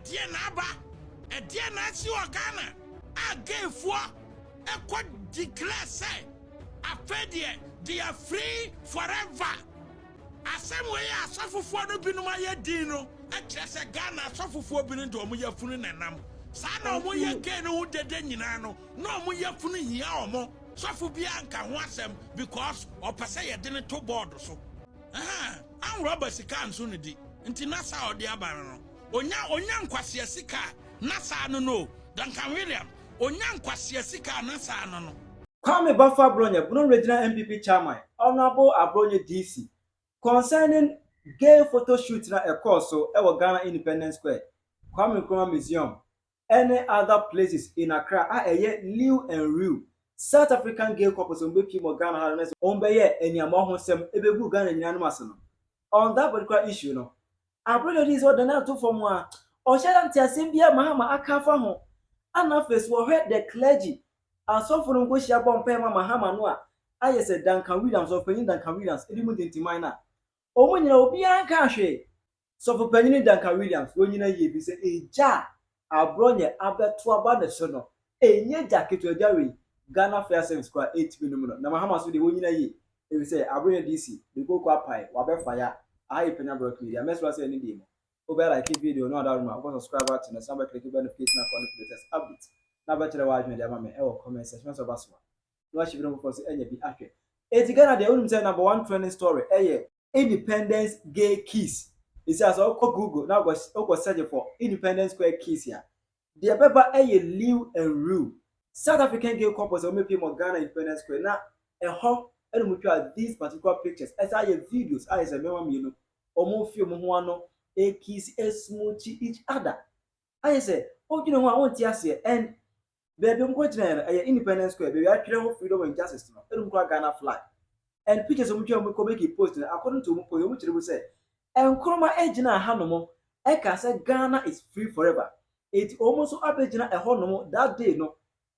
dear naba, a dear Nancy or Ghana. I gave for a quad declare say, I fed ye, they are free forever. A same way I suffer for the Binumaya Dino, and just a Ghana suffer for Binin to Muya Funin and Nam. Sana Muya Gano de Deninano, no Muya Funin Yamo, suffer Bianca wants them because or Passaya didn't to board so. Ah, I'm Robert Sikan Sunidi, and Tinasa or the Abarano. Onya Kwasia Sika, Nasa no, Duncan William, Onya Kwasia Sika, Nasa no. Kwame Baffa Abronye, Bruno Regional MPP Chairman, Honorable Abronye DC, concerning gay photo shoot na a course so Ghana Independence Square, Kwame Nkrumah Museum, any other places in Accra, live and real. South African gay couples on Beki Ghana Harness, Ombeye, and Yamaho Ebegu Ghana Yanamasano. On that particular issue, no. Abronye DC what the now two from one, or Shadan Tiasimbia Mahama Akafaho, and office will head the clergy. And so for them go share bomb Mahama Noa. I said Duncan Williams or Penyah Duncan Williams, Edmund into minor. Oh, when you know, be a country. So for Penyah Duncan Williams, when you know ye say a jar, Abronye Abba Twaba the son. A near jacket to a Jerry, Ghana Fair Service Square 8 minimum. Now Mahama so the when you know ye, they will say Abronye DC, the go pie, Wabe fire, I Penyah Brook Media. Mess was any demo. Over like a video, no other room, subscribe to the summer click notification and updates. Na bachelor wa adwene de mama e wo comment section so baso no achi bi no for say enye bi ahwe eti Ghana de onum say number 1 trending story independence gay kiss is as o Google now go search for independence square kiss here the paper live and rule South African gay couples o make people Ghana independence square na e ho enu mutwa these particular pictures as videos as a mema mi no o mo fi mo ho ano e kiss e smooch each other I say o you know I want to say and baby, I'm going to Independence Square. Baby, I create freedom and justice. I don't Ghana flag. And pictures of which I'm going to post according to Muko, which will say, and Chroma Ejina Hanomo, Eka said Ghana is free forever. It almost Abejina a Honomo that day, no,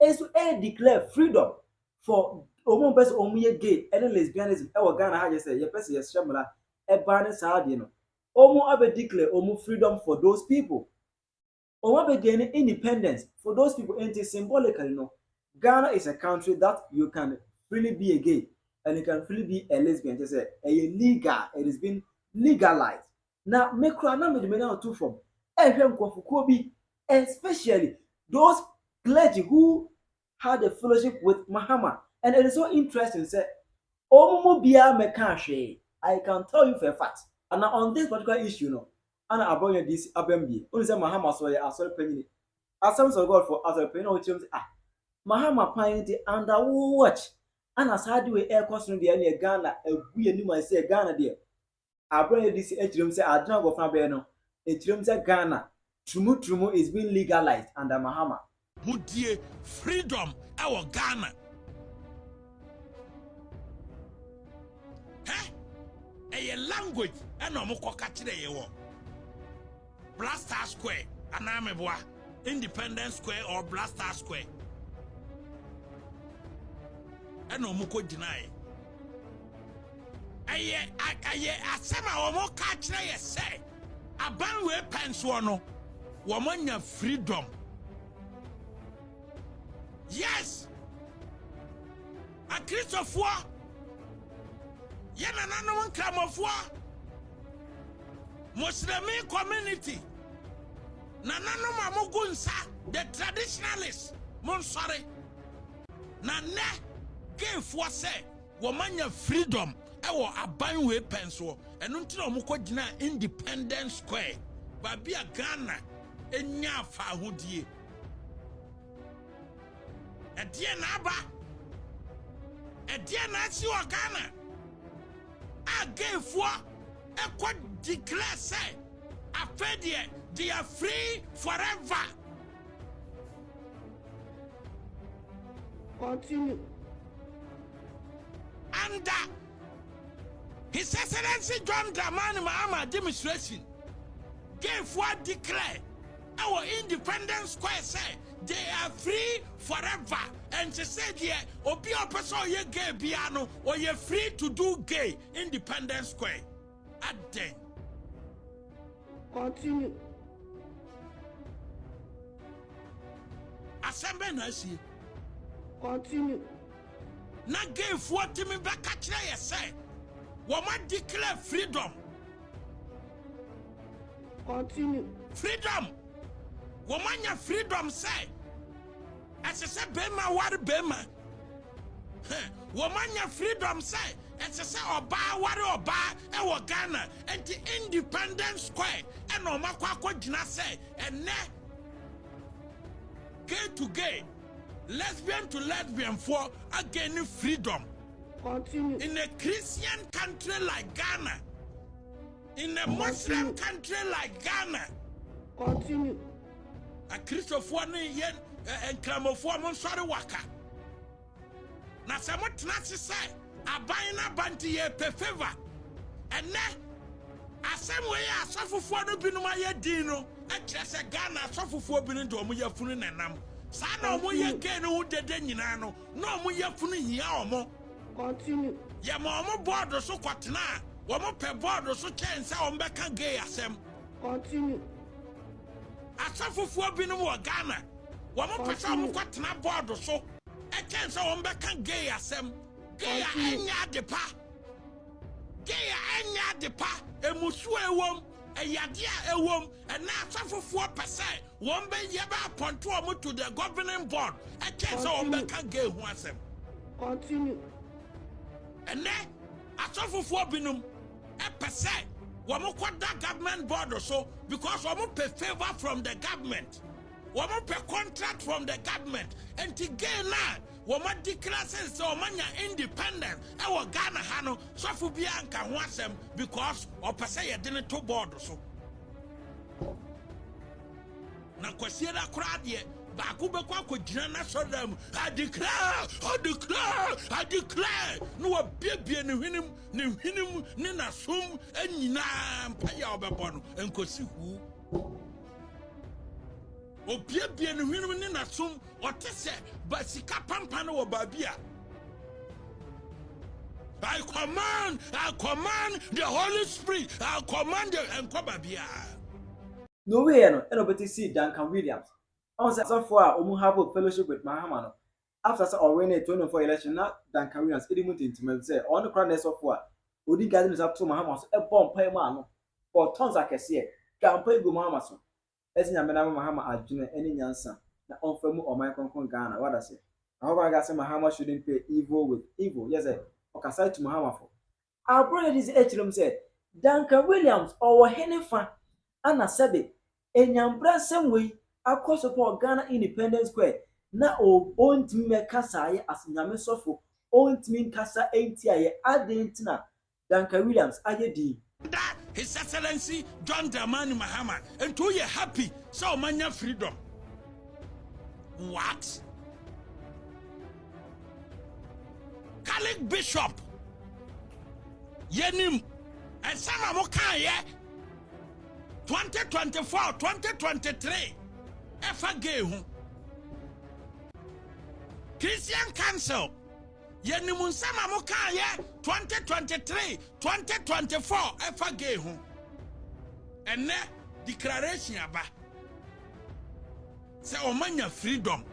is to declare freedom for Omo best Omuye gay and lesbianism. Our Ghana had just said, Yes, yes, Shamala, a banner Sardino. Omo Abe declare Omo freedom for those people. Or begin independence for those people ain't symbolically no. Ghana is a country that you can freely be a gay and you can freely be a lesbian. Just say a legal, it has been legalized. Now make na two from especially those clergy who had a fellowship with Mahama. And it is so interesting say I can tell you for a fact. And now on this particular issue, no. And Abronye this Abembi. Only say Mahama so ya asori Penyah. Assumption of God for asori Penyah which say Mahama paying under watch. And as hard way air costing the area Ghana we new man say Ghana there. Abronye this ejrim say adna go from be no. Ejrim say Ghana trumu is being legalized under Mahama. Mudie freedom our Ghana. A language and no more catch the Blaster Square, Anameboa, Independence Square or Blaster Square. And no muko deny. Aye, Asama or more catch say. A banwe pensuano, woman your freedom. Yes, a Christopher. Yana no one come of war. Muslim community. Nanano Mamugunsa, the traditionalists. Monsore. Nane gave for say, woman your freedom. Ewo abanwe penso. And until Muko Dina Independence Square. Babia Ghana. Enya Fahudi. A dear Naba. A dear Nancy or Ghana. I gave for a quad declare say, I fed ye, they are free forever. Continue. And His Excellency John Dramani Mahama demonstration gave what declare our Independence Square say they are free forever. And she said, yeah, Obi person ye gay piano or you're free to do gay Independence Square. At then. Continue. Assemble na see. Continue. Na gay for timi beka kire ye say. Woman declare freedom. Continue. Freedom. Woman ya freedom say. As I say bema war bema. Woman ya freedom say. As I say oba war oba e wo Ghana and the Independence Square and o makwa jina say and gay to gay, lesbian to lesbian for again freedom. Continue. In a Christian country like Ghana, in a Muslim country like Ghana, continue. A Christopher yen and Clamophone sorry waka. Na samot nasi say abayina banti ye pe favor. And asem way asafo no binuma ye dino e krese Ghana asafo binu do omo ye funu nenam sa na omo ye ge no dede nyina no na omo ye funu hia omo. Continue. Ye ma omo board so kwatena omo pe board so chense omo beka gay asem. Continue. Asafo binu wo Ghana omo pesa omo kwatena board so e chense omo beka gay asem. Gay enya depa. Gay enya depa emusu ewom eyadia ewom and na asafo percent won be yeba appoint omo to the governing board e chense omo beka gay hu asem. Continue. And then asafo binum e percent womo kwada government board or so because womo pay favor from the government. Womo pay contract from the government and to gain na womo declare say omanya independent e wo Ghana ha no sofo bia nka ho asem because o pese ye de to board so na kwasie da kra de baako be kwa kogina na sodam I declare no wa bibie ne hwenim ne nasom anyina mpaya obebo no enkosi hu o bibie ne hwenim ne nasom otese basika pampa no wo babia. I command the Holy Spirit. I command the enkobabia. No way no anybody see Duncan Williams. I was so far have a fellowship with Mahama. After already 2024 election, now Duncan Williams into say on the crown of war. Odi gathering up to Mahama a bomb pay man for tons I can see. Campaign go Mahama so. As in Mahama are junior any answer. Na unfamu or my concern Ghana. What I say. However, I say Mahama shouldn't pay evil with evil. Yes, sir. Okay, side to Mahama for. Our brother this HLM said Duncan Williams or Hennifa Anna Sabi Enyambra same way. Across support Ghana Independence Square. Na o ontimi mekasa ye asinyame sofo ontimi nkasa entia adentina Duncan Williams ayedi. That His Excellency John Dramani Mahama and to you happy so manya freedom. What? Catholic Bishop Yenim and some Amoka 2024 2023 Efage Christian Council Yenimun Sama Mokaya 2023 2024 Efage and declaration aba say omanya freedom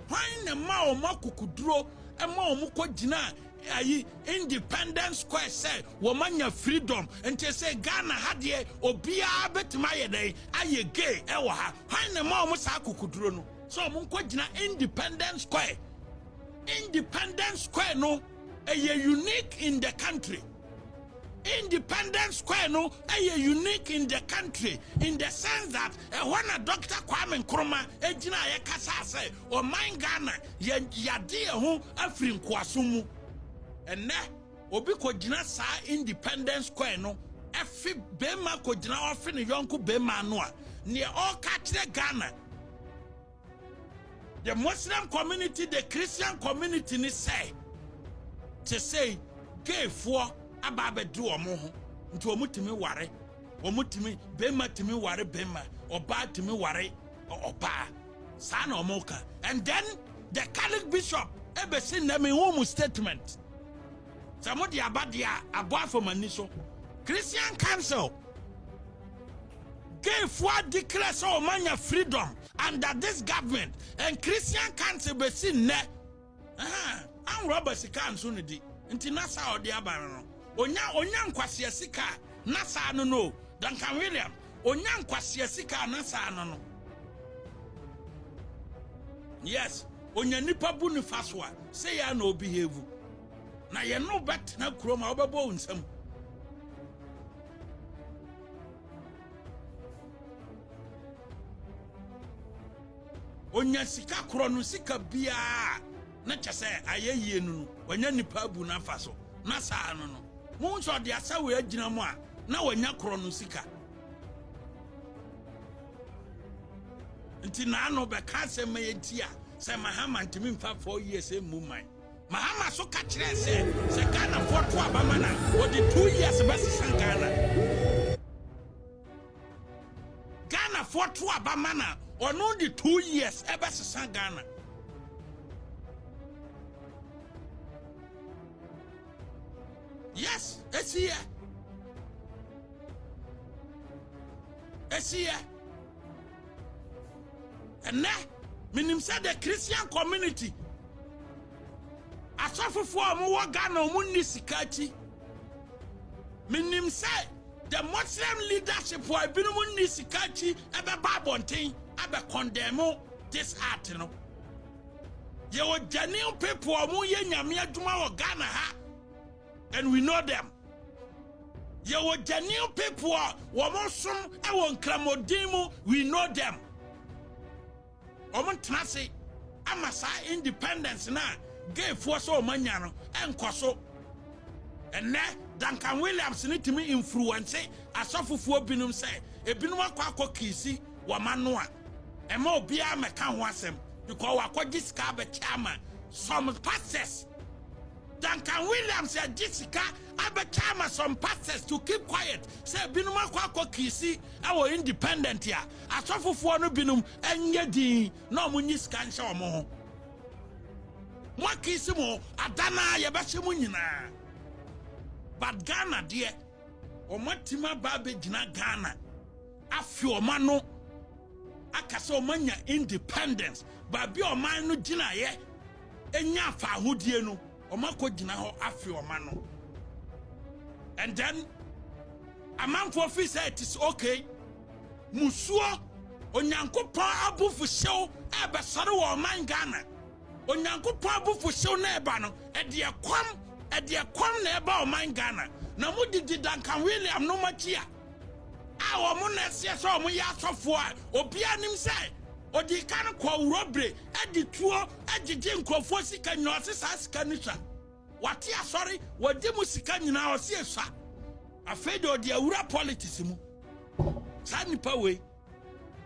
why na ma o makukuduro e ma o mukọ gina ayi Independence Square say womanya freedom ente say Ghana hade obia betima yedai aye gay e wa ha why na ma o sa akukuduro no so mo nkọ gina Independence Square no a unique in the country. Independence Square no a unique in the country in the sense that when a Dr. Kwame Nkrumah ejina ye kasa say o man Ghana yade ho afrin kwasumu enne obi ko gina sa Independence Square no efi bema ko gina ofi ne yonko bema no a ne o ka kire Ghana. The Muslim community, the Christian community ni say to say gay for ababe do omo ho nti omutimi ware omutimi bema timi ware bema oba timi ware oba sa na omoka. And then the Catholic Bishop ebesi na me home statement samodi abadia aboafo maniso Christian Council gay for declare so manya freedom under this government and Christian can't be seen ne. I'm Robert Sikan Sunidi. Inti nasa odi abano. Onya nkwasiya sika nasa no. Duncan William. Onya nkwasiya sika nasa no. Yes. Onya nipa buni faswa. Say ya no behave. Na ye no bet na kroma obabo unsem. Onya sika krono sika bia na chese ayeye nu onya nipa bu na faso na saa no no mu so de asa we agina mu a na onya krono sika nti na no be ka se mayenti a se Mahama ntimi mfa 4 years emu man Mahama so ka kire se Ghana for to abama na odi 2 years best san Ghana for to abama na ono di 2 years ebe san Ghana. Yes, it's here. It's here. And now, minim said the Christian community. Asafo for mo Ghana omunni sikachi. Minim said the Muslim leadership for binu munni sikachi ebe babontin ebe condemn this art no. Ye wo genuine people omu ye nyame adwuma wo Ghana ha. And we know them. You were genuine people, Wamosum, Ewon Kramodimu, we know them. Oman Trasi, Amasa independence na, gave for so manyano, and Koso. And now, Duncan Williams need to me influence, a sofu for binum say, a binuma kwako kisi, Wamanoa. And more beer mekan wasem, because Wako discover chairman, some pastors. Duncan Williams and Jessica abetama some pastors to keep quiet. Say binuma kwako kisi our independent ya. Asofo no binum enye din no munyi skansha omo. Mo kisi mo adana ye behye mu nyina. But Ghana de omatima ba be gina Ghana. Afi omano akase omanya independence. Ba bi oman no gina ye enya fa hodie no. Omako gina ho afi omano. And then a man for fish said it is okay. Musuo onyankopon abufu show ebe sare wo man Ghana. Onyankopon abufu show na eba no e de kwam na eba o man Ghana. Na mu didi Duncan William no machia. A wo mu na se so mu ya sofo a obi anim say odi kan kwa urobre edi tuo agije nkrofo sika nyose sa sika nisha wati asori wodi mu sika nyina osi eswa afede odi awura politics mu sa nipa we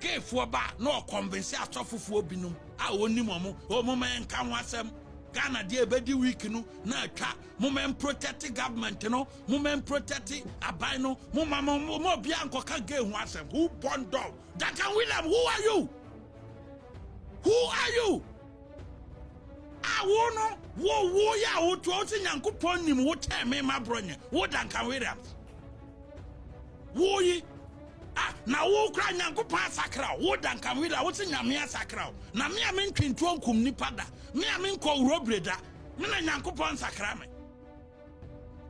kefo ba no convince atofofo binum a onim omo men kan wasem Ghana de ebedi week no na atwa mo men protect government no mo men protect abai no mo bia nkoka ge hu asem who born dog Duncan William, who are you? Who are you? I wo ya wo to o nyankopon nim wo tell me my Abronye wo Duncan Williams wo yi na wo kra nyankopon asakra wo Duncan Williams wo ti nyame asakra na me ntwintu onkum nipa da me nkọ urobreda me na nyankopon sakra me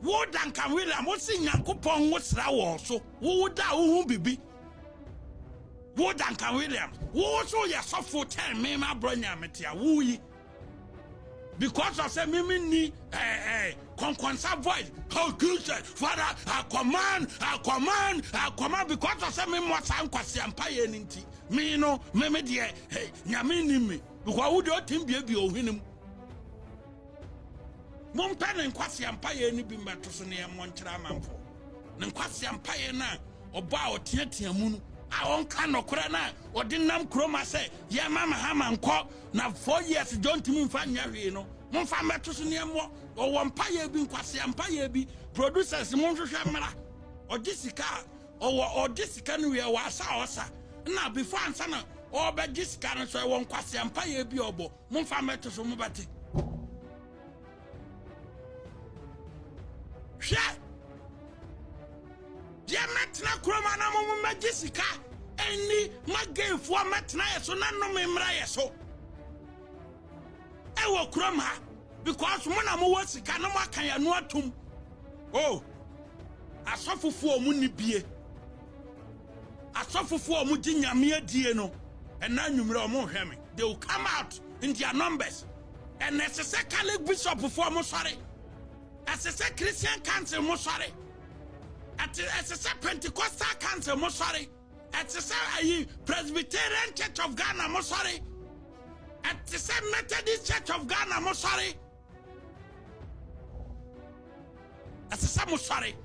wo Duncan Williams wo ti nyankopon wo sra wo so wo da wo hu bibi wo Duncan Williams wo so ya sofo tell me my Abronye ametia wo yi because of say me ni conquensa voice how good Father I command because of say me mo san kwase ampaye nti me no me de nyame ni me because wo de otim bia ohwenem mo mpane kwase ampaye ni bi mbeto so ne mo nkyira manfo ne kwase ampaye na oba oteatea mu no a on kan okora na odinam kroma say ye mama hama nko na 4 years don't mean fa nyahwe no mo fa meto so ne mo o wampaye bi nkwase ampaye bi producers mo hwehwe mra odisika o odisika no we wa asa na before ansa na o be disika no so e won kwase ampaye bi obo mo fa meto so mo bate hwe dia metna kroma na mo magisika any magay for matna so na no memra so e wo krom ha because mo na mo wasika no makan ya no atum oh asofufu omu ni bie asofufu omu di nyame adie no and na nwumre omu hweme they will come out in their numbers and necessary Catholic bishop for mo sorry as a Christian council mo sorry as a Pentecostal council mo sorry as a Presbyterian Church of Ghana mo sorry as a Methodist Church of Ghana mo sorry as a mo sorry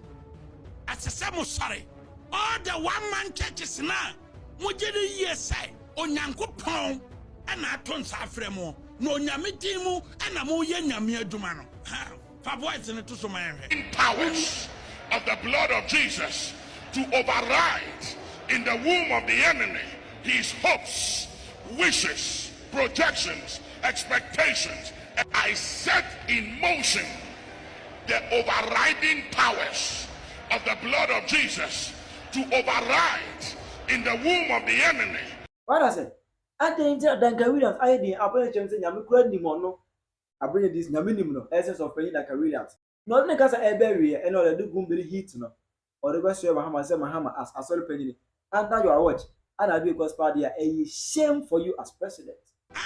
as a mo sorry all the one-man churches now mujiri yesai onyankopon ana atonsa afremo no nyamedimu ana mo ye nyame aduma no fa voice ne to so man powers of the blood of Jesus to override in the womb of the enemy his hopes, wishes, projections, expectations. And I set in motion the overriding powers of the blood of Jesus to override in the womb of the enemy. What I said? I think Duncan Williams, I did Abronye James and Yamukura Nimono. Abronye this Naminimo, essence of Penyah Duncan Williams. Not because I bury and all the do gumbili heat no. Or the West Mahama said Mahama as a sole penny. Under your watch, and I do because party a shame for you as president.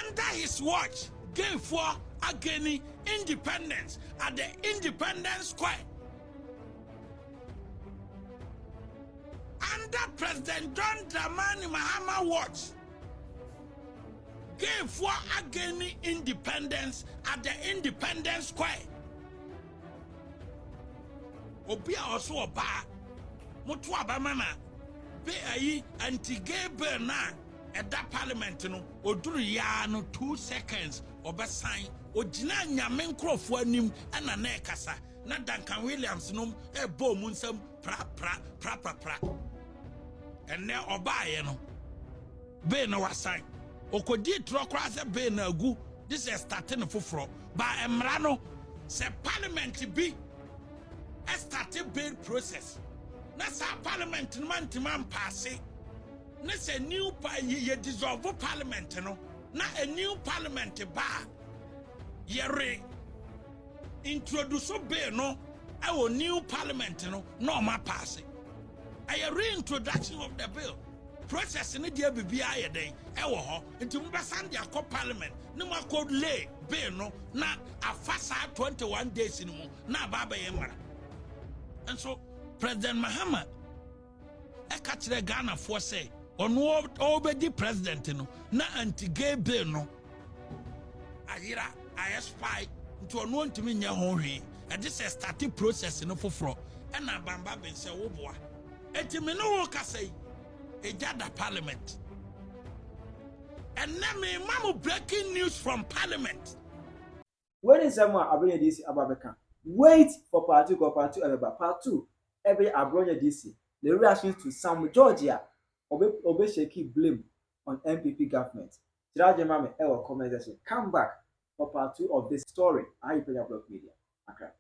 Under his watch, gave for again independence at the Independence Square. Under President John Dramani Mahama watch, gave for again independence at the Independence Square. Obia also a bar, Mutua Bamana, be a anti-gay bill na at that parliament no, or do ya no 2 seconds or best sign, or Jina Yamen Crawford nim and a nekasa, not Duncan Williams num, a bo munsum, pra. And now Obayano be no sign. O could did throw across a be no goo. This is starting for fro. By Emrano, say parliament be a starting bill process. That's our parliament man to man passing. That's a new ye dissolve parliament, no. Not a new parliament bar. Ye introduce bill no. Our new parliament no ma passing. A reintroduction of the bill. Process in the BBI day, ewo into Mbasandia parliament, no more code lay, bill no, na a fast 21 days in more, na Baba Yemara. And so, President Mahama, I catch the Ghana for say, on what already president, na anti-gay bill no. Ayira, I spy to a known to me near home, and this is a starting process in a fufro, and a bamba ben say, oh boy. Etimino say a jada parliament. And now me mamu breaking news from parliament. When is someone Abronye DC Ababeka? Wait for part 2 part 2. Every Abronye DC. The reactions to some Georgia obe shaky blame on MPP government. Jiraje Mame Ewa comment section. Come back for part 2 of this story. I Penyah Media. Okay.